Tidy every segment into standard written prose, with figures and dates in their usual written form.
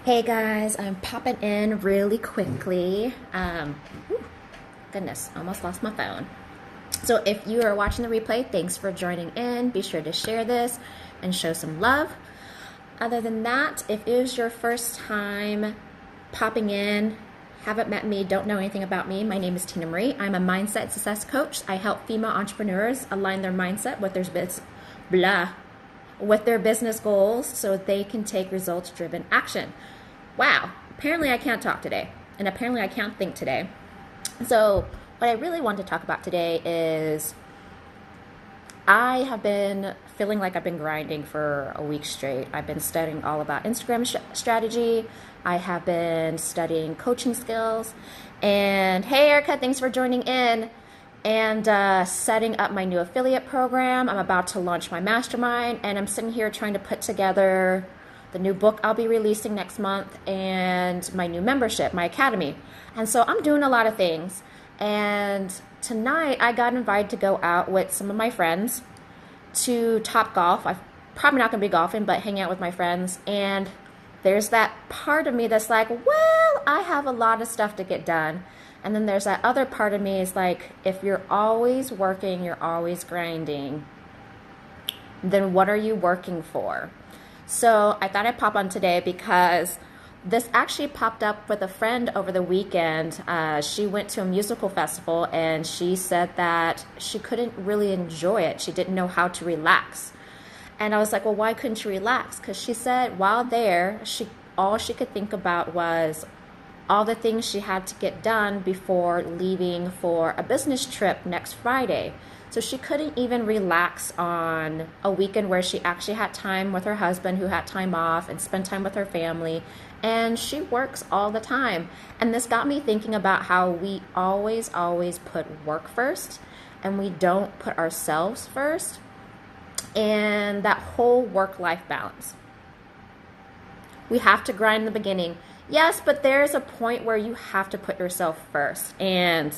Hey guys, I'm popping in really quickly. Goodness, almost lost my phone. So if you are watching the replay, thanks for joining in. Be sure to share this and show some love. Other than that, if it is your first time popping in, haven't met me, don't know anything about me, my name is Tina Marie. I'm a mindset success coach. I help female entrepreneurs align their mindset with their business goals so they can take results-driven action. Wow, apparently I can't talk today, and apparently I can't think today. So what I really want to talk about today is I have been feeling like I've been grinding for a week straight. I've been studying all about Instagram strategy. I have been studying coaching skills. And hey, Erica, thanks for joining in. And setting up my new affiliate program. I'm about to launch my mastermind, and I'm sitting here trying to put together the new book I'll be releasing next month and my new membership, my academy. And so I'm doing a lot of things. And tonight I got invited to go out with some of my friends to Top Golf. I'm probably not going to be golfing, but hang out with my friends. And there's that part of me that's like, well, I have a lot of stuff to get done. And then there's that other part of me is like, if you're always working, you're always grinding, then what are you working for? So I thought I'd pop on today because this actually popped up with a friend over the weekend. She went to a musical festival and she said that she couldn't really enjoy it. She didn't know how to relax. And I was like, well, why couldn't you relax? Because she said while there, all she could think about was all the things she had to get done before leaving for a business trip next Friday. So she couldn't even relax on a weekend where she actually had time with her husband who had time off and spend time with her family. And she works all the time. And this got me thinking about how we always put work first and we don't put ourselves first. And that whole work-life balance. We have to grind in the beginning. Yes, but there's a point where you have to put yourself first. And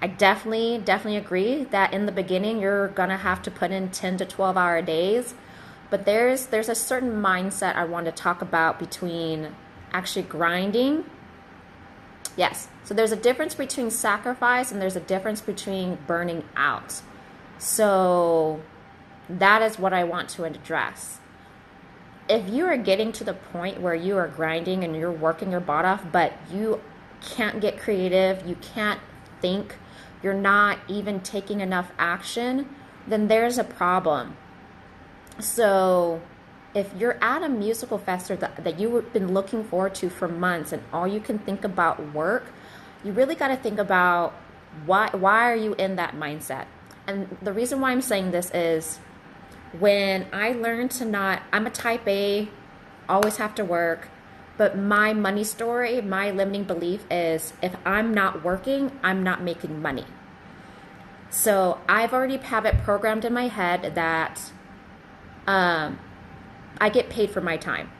I definitely agree that in the beginning you're gonna have to put in 10 to 12-hour days. But there's a certain mindset I want to talk about between actually grinding. Yes, so there's a difference between sacrifice and there's a difference between burning out. So that is what I want to address. If you are getting to the point where you are grinding and you're working your butt off, but you can't get creative, you can't think, you're not even taking enough action, then there's a problem. So if you're at a musical festival that you've been looking forward to for months and all you can think about work, you really got to think about why are you in that mindset? And the reason why I'm saying this is when I learned to not, I'm a type A, always have to work, but my money story, my limiting belief is if I'm not working, I'm not making money. So I've already have it programmed in my head that I get paid for my time.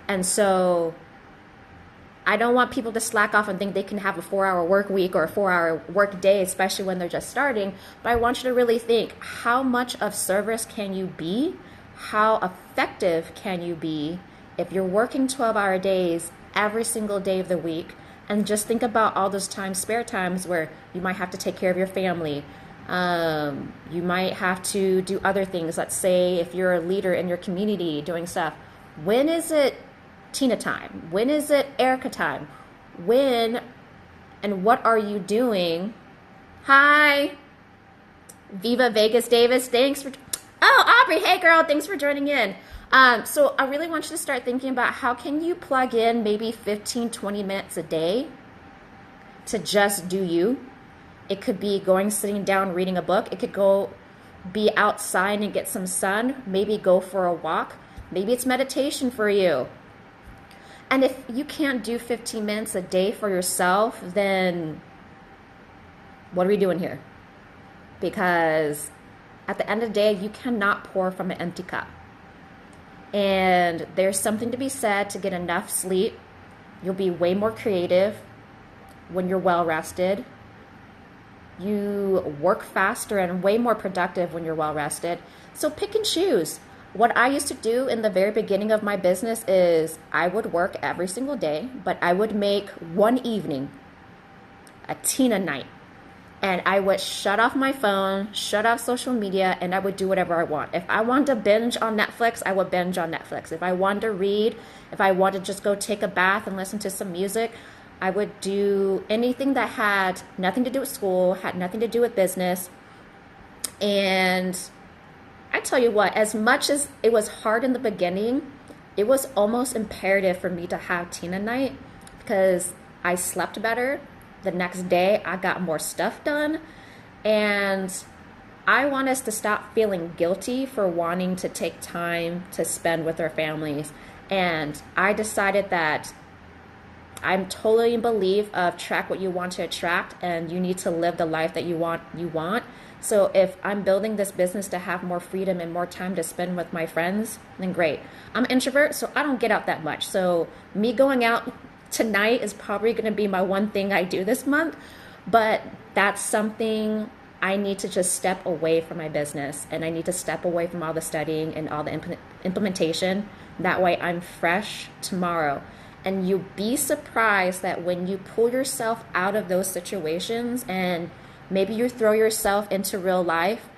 And so I don't want people to slack off and think they can have a 4-hour work week or a 4-hour work day, especially when they're just starting. But I want you to really think, how much of service can you be? How effective can you be if you're working 12-hour days every single day of the week? And just think about all those times, spare times, where you might have to take care of your family. You might have to do other things. Let's say if you're a leader in your community doing stuff. When is it Tina time? When is it Erica time? When and what are you doing? Hi, Viva Vegas Davis. Thanks for... Oh, Aubrey, hey girl, thanks for joining in. So I really want you to start thinking about how can you plug in maybe 15, 20 minutes a day to just do you. It could be sitting down, reading a book. It could be outside and get some sun. Maybe go for a walk. Maybe it's meditation for you. And if you can't do 15 minutes a day for yourself, then what are we doing here? Because at the end of the day, you cannot pour from an empty cup. And there's something to be said to get enough sleep. You'll be way more creative when you're well rested. You work faster and way more productive when you're well rested. So pick and choose. What I used to do in the very beginning of my business is I would work every single day, but I would make one evening a Tina night. And I would shut off my phone, shut off social media, and I would do whatever I want. If I wanted to binge on Netflix, I would binge on Netflix. If I wanted to read, if I wanted to just go take a bath and listen to some music, I would do anything that had nothing to do with school, had nothing to do with business. And I tell you what, as much as it was hard in the beginning, it was almost imperative for me to have Tina night because I slept better. The next day, I got more stuff done. And I want us to stop feeling guilty for wanting to take time to spend with our families. And I decided that I'm totally in belief of track what you want to attract, and you need to live the life that you want. So if I'm building this business to have more freedom and more time to spend with my friends, then great. I'm an introvert, so I don't get out that much. So me going out tonight is probably going to be my one thing I do this month, but that's something I need to just step away from my business, and I need to step away from all the studying and all the implementation. That way I'm fresh tomorrow. And you'll be surprised that when you pull yourself out of those situations and maybe you throw yourself into real life,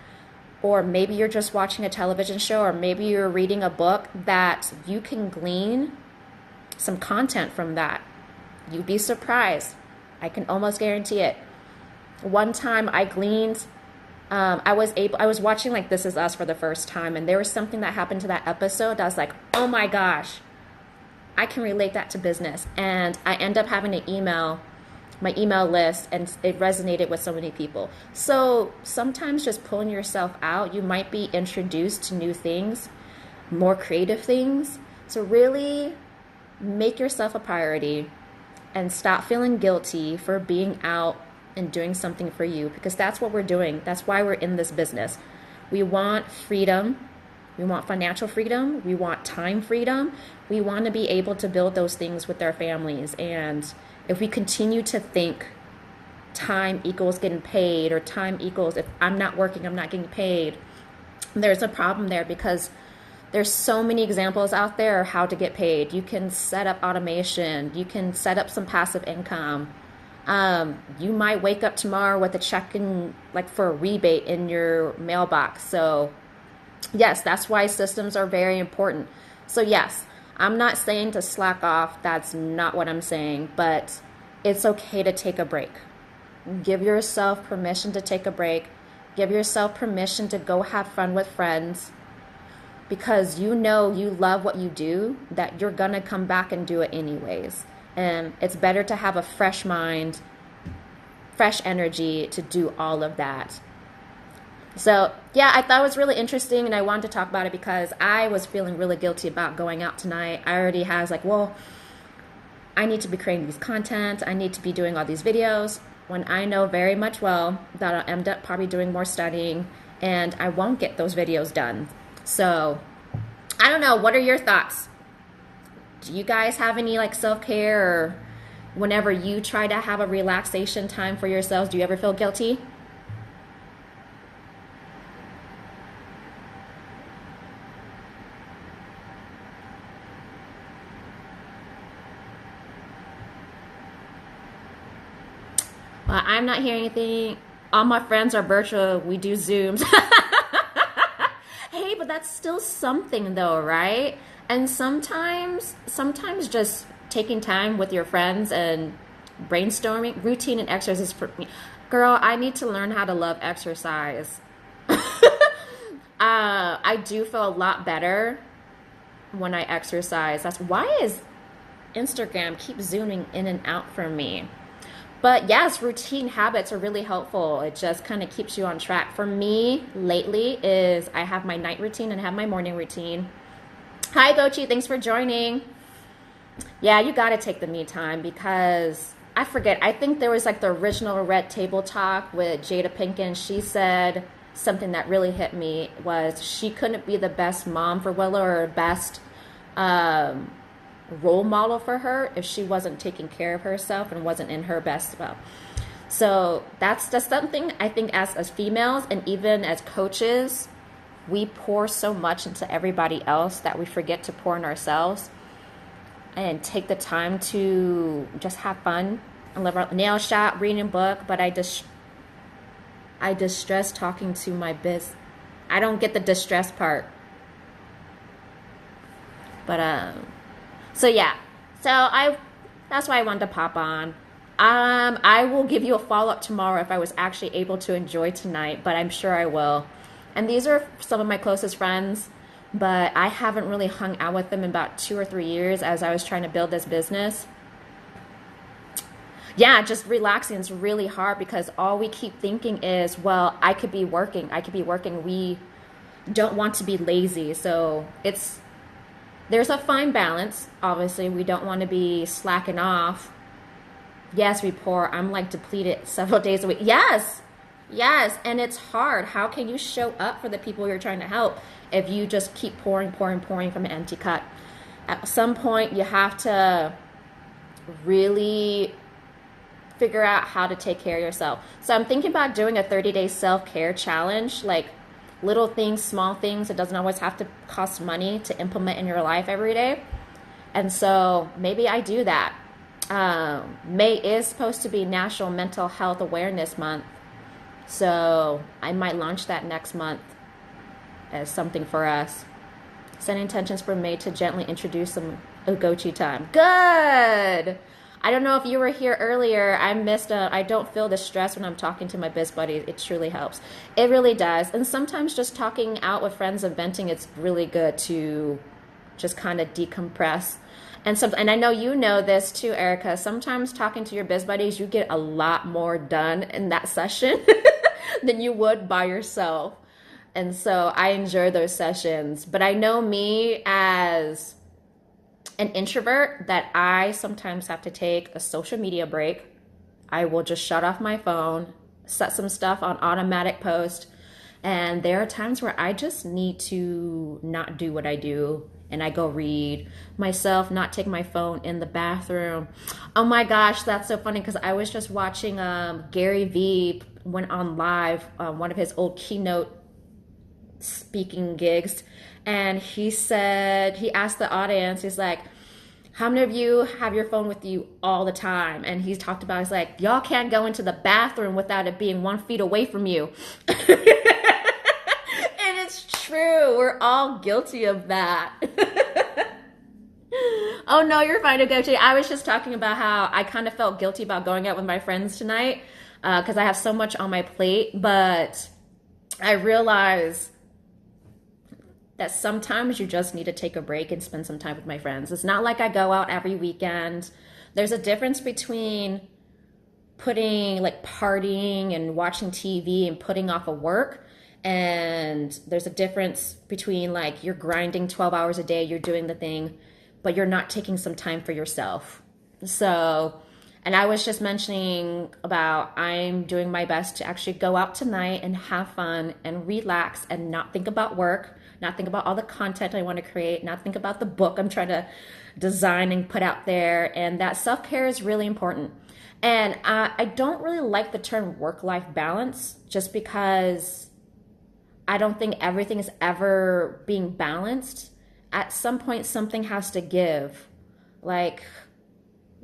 or maybe you're just watching a television show, or maybe you're reading a book, that you can glean some content from that. You'd be surprised. I can almost guarantee it. One time I gleaned, I was watching like This Is Us for the first time, and there was something that happened to that episode that I was like, oh my gosh, I can relate that to business. And I end up having to email my email list, and it resonated with so many people. So sometimes just pulling yourself out, you might be introduced to new things, more creative things. So really make yourself a priority and stop feeling guilty for being out and doing something for you, because that's what we're doing. That's why we're in this business. We want freedom. We want financial freedom. We want time freedom. We want to be able to build those things with our families. And if we continue to think time equals getting paid, or time equals if I'm not working, I'm not getting paid, there's a problem there, because there's so many examples out there of how to get paid. You can set up automation. You can set up some passive income. You might wake up tomorrow with a check in, like for a rebate in your mailbox. So yes, that's why systems are very important. So yes, I'm not saying to slack off. That's not what I'm saying, but it's okay to take a break. Give yourself permission to take a break. Give yourself permission to go have fun with friends, because you know you love what you do, that you're going to come back and do it anyways. And it's better to have a fresh mind, fresh energy to do all of that. So yeah, I thought it was really interesting, and I wanted to talk about it because I was feeling really guilty about going out tonight. I already was like, well, I need to be creating these content. I need to be doing all these videos, when I know very much well that I'll end up probably doing more studying and I won't get those videos done. So I don't know. What are your thoughts? Do you guys have any like self-care, or whenever you try to have a relaxation time for yourselves, do you ever feel guilty? Well, I'm not hearing anything. All my friends are virtual. We do Zooms. Hey, but that's still something though, right? And sometimes just taking time with your friends and brainstorming, routine and exercise is for me. Girl, I need to learn how to love exercise. I do feel a lot better when I exercise. That's why is Instagram keep zooming in and out for me. But yes, routine habits are really helpful. It just kind of keeps you on track. For me, lately, is I have my night routine and I have my morning routine. Hi, Gochi. Thanks for joining. Yeah, you got to take the me time, because I forget. I think there was like the original Red Table Talk with Jada Pinkett. She said something that really hit me was she couldn't be the best mom for Willow, or best role model for her, if she wasn't taking care of herself and wasn't in her best well. So that's just something I think as females, and even as coaches, we pour so much into everybody else that we forget to pour in ourselves and take the time to just have fun and live our nail shop, reading a book. But I distress talking to my biz. I don't get the distress part. But so yeah. So I that's why I wanted to pop on. I will give you a follow up tomorrow if I was actually able to enjoy tonight, but I'm sure I will. And these are some of my closest friends, but I haven't really hung out with them in about 2 or 3 years as I was trying to build this business. Yeah, just relaxing is really hard because all we keep thinking is, well, I could be working. I could be working. We don't want to be lazy. So there's a fine balance. Obviously, we don't want to be slacking off. Yes, we pour. I'm like depleted several days a week. Yes, yes. And it's hard. How can you show up for the people you're trying to help if you just keep pouring, pouring, pouring from an empty cup? At some point, you have to really figure out how to take care of yourself. So I'm thinking about doing a 30-day self-care challenge, like little things, small things. It doesn't always have to cost money to implement in your life every day. And so maybe I do that. May is supposed to be National Mental Health Awareness Month. So I might launch that next month as something for us. Set intentions for May to gently introduce some Ugochi time. Good! I don't know if you were here earlier. I don't feel the stress when I'm talking to my biz buddies. It truly helps. It really does. And sometimes just talking out with friends and venting, it's really good to just kind of decompress. And I know you know this too, Erica. Sometimes talking to your biz buddies, you get a lot more done in that session than you would by yourself. And so I enjoy those sessions. But I know me as an introvert that I sometimes have to take a social media break. I will just shut off my phone, set some stuff on automatic post, and there are times where I just need to not do what I do and I go read myself, not take my phone in the bathroom. Oh my gosh, that's so funny because I was just watching Gary Vee went on live, one of his old keynote speaking gigs, and he asked the audience, he's like, how many of you have your phone with you all the time? And he's talked about, he's like, y'all can't go into the bathroom without it being 1 feet away from you. And it's true. We're all guilty of that. Oh no, you're fine, Ugochi. I was just talking about how I kind of felt guilty about going out with my friends tonight because I have so much on my plate. But I realize that sometimes you just need to take a break and spend some time with my friends. It's not like I go out every weekend. There's a difference between partying and watching TV and putting off of work. And there's a difference between like you're grinding 12 hours a day, you're doing the thing, but you're not taking some time for yourself. So, and I was just mentioning about I'm doing my best to actually go out tonight and have fun and relax and not think about work, not think about all the content I want to create, not think about the book I'm trying to design and put out there. And that self-care is really important. And I don't really like the term work-life balance just because I don't think everything is ever being balanced. At some point, something has to give. Like,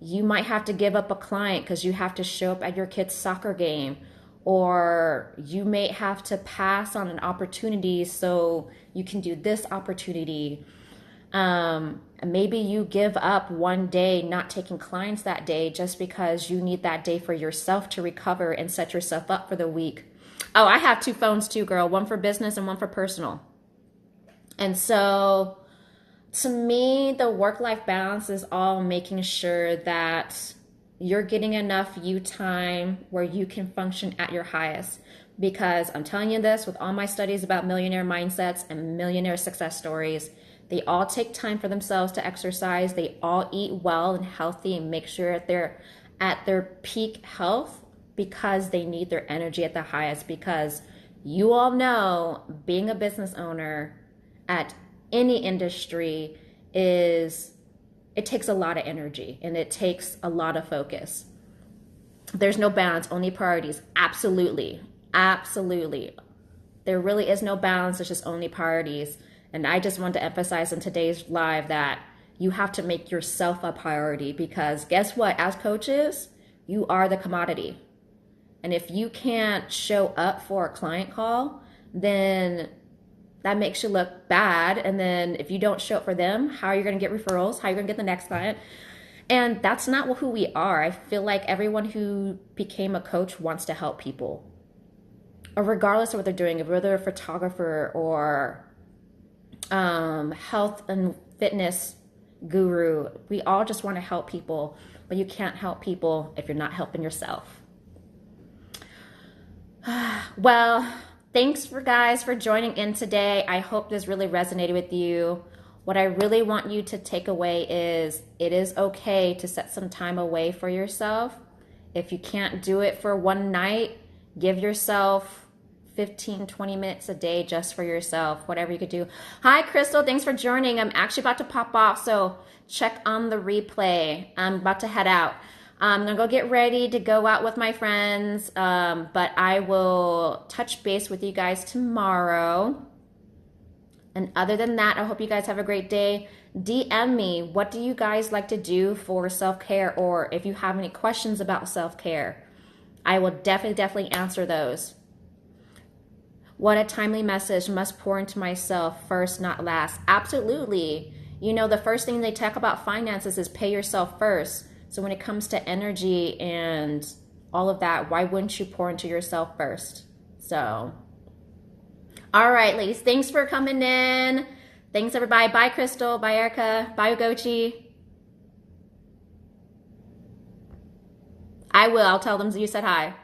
you might have to give up a client because you have to show up at your kid's soccer game, or you may have to pass on an opportunity so you can do this opportunity. Maybe you give up one day not taking clients that day just because you need that day for yourself to recover and set yourself up for the week. Oh, I have 2 phones too, girl. One for business and one for personal. And so to me, the work-life balance is all making sure that you're getting enough you time where you can function at your highest. Because I'm telling you this, with all my studies about millionaire mindsets and millionaire success stories, they all take time for themselves to exercise. They all eat well and healthy and make sure they're at their peak health because they need their energy at the highest. Because you all know being a business owner at any industry it takes a lot of energy and it takes a lot of focus. There's no balance, only priorities. Absolutely. Absolutely. There really is no balance, it's just only priorities. And I just want to emphasize in today's live that you have to make yourself a priority, because guess what? As coaches, you are the commodity. And if you can't show up for a client call, then that makes you look bad. And then if you don't show up for them, how are you going to get referrals? How are you going to get the next client? And that's not who we are. I feel like everyone who became a coach wants to help people, or regardless of what they're doing, whether they're a photographer or health and fitness guru, we all just want to help people, but you can't help people if you're not helping yourself. Well, thanks for guys for joining in today. I hope this really resonated with you. What I really want you to take away is it is okay to set some time away for yourself. If you can't do it for one night, give yourself 15, 20 minutes a day just for yourself, whatever you could do. Hi, Crystal. Thanks for joining. I'm actually about to pop off, so check on the replay. I'm about to head out. I'm going to go get ready to go out with my friends, but I will touch base with you guys tomorrow. And other than that, I hope you guys have a great day. DM me, what do you guys like to do for self-care, or if you have any questions about self-care. I will definitely answer those. What a timely message. Must pour into myself first, not last. Absolutely. You know, the first thing they talk about finances is pay yourself first. So when it comes to energy and all of that, why wouldn't you pour into yourself first? So, all right, ladies, thanks for coming in. Thanks, everybody. Bye, Crystal. Bye, Erica. Bye, Ugochi. I will. I'll tell them you said hi.